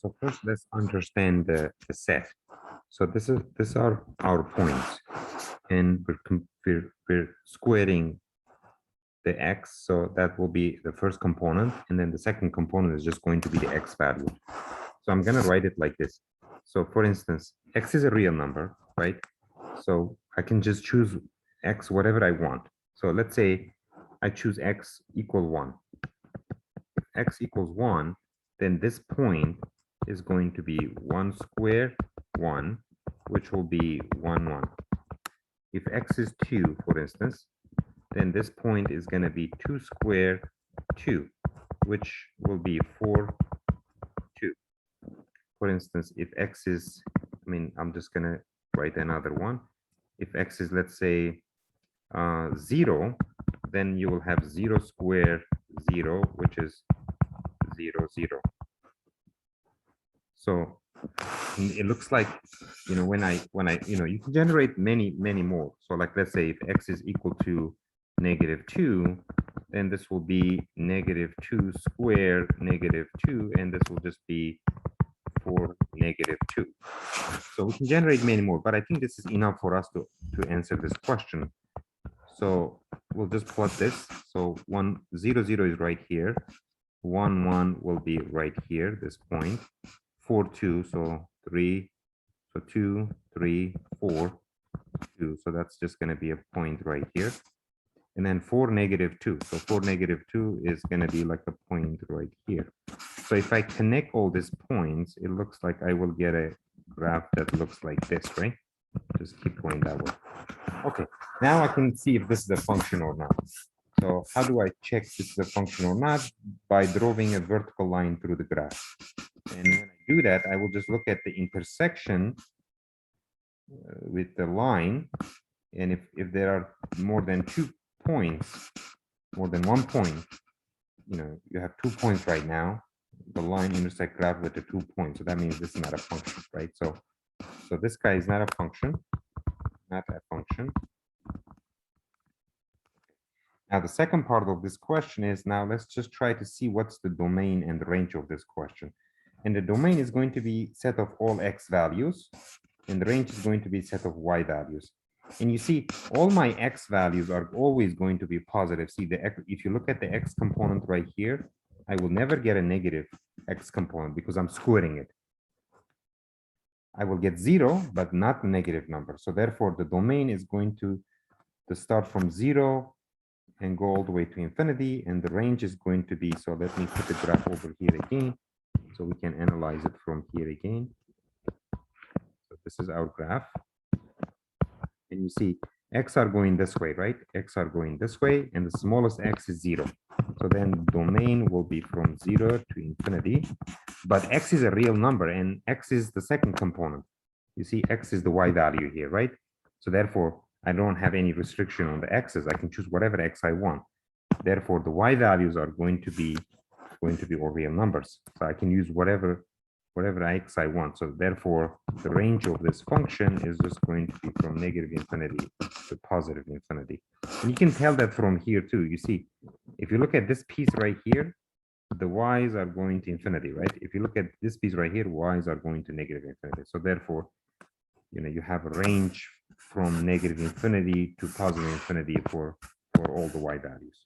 So first, let's understand the set. So these are our points, and we're squaring the x. So that will be the first component, and then the second component is just going to be the x value. So I'm going to write it like this. So for instance, x is a real number, right? So I can just choose x whatever I want. So let's say I choose x equal 1. If x equals 1, then this point is going to be 1 square 1, which will be 1, 1. If x is 2, for instance, then this point is going to be 2 square 2, which will be 4, 2. For instance, if x is, I'm just going to write another one. If x is, let's say, 0, then you will have 0 square 0, which is 0, 0. So it looks like, when I, you can generate many more. So like, let's say if x is equal to -2, then this will be -2 square -2, and this will just be 4 -2. So we can generate many more, but I think this is enough for us to answer this question. So we'll just plot this. So 1, 0, 0 is right here. 1, 1 will be right here, this point. 4, 2, so 3, so 2, 3, 4, 2. So that's just going to be a point right here. And then 4, -2. So 4, -2 is going to be like a point right here. So if I connect all these points, it looks like I will get a graph that looks like this, right? Just keep going that way. Okay, now I can see if this is a function or not. So how do I check this is a function or not? By drawing a vertical line through the graph. And when I do that, I will just look at the intersection with the line. And if there are more than 2 points, more than 1 point, you have 2 points right now. The line intersect graph with the 2 points. So that means this is not a function, right? So this guy is not a function, not a function. Now, the second part of this question is, now let's just try to see what's the domain and the range of this question. And the domain is going to be set of all x values, and the range is going to be set of y values. And you see, all my x values are always going to be positive. See, if you look at the x component right here, I will never get a negative x component because I'm squaring it. I will get 0, but not a negative number. So therefore, the domain is going to start from 0 and go all the way to infinity, and the range is going to be, so let me put the graph over here again, so we can analyze it from here again. So this is our graph. And you see, x are going this way, right? X are going this way, and the smallest x is 0. So then domain will be from 0 to infinity. But x is a real number, and x is the second component. You see, x is the y value here, right? So therefore, I don't have any restriction on the x's. I can choose whatever x I want. Therefore, the y values are going to be all real numbers. So I can use whatever x I want. So therefore, the range of this function is just going to be from -infinity to +infinity. And you can tell that from here too. You see, if you look at this piece right here, the y's are going to infinity, right? If you look at this piece right here, y's are going to -infinity. So therefore, you have a range from -infinity to +infinity for all the y values.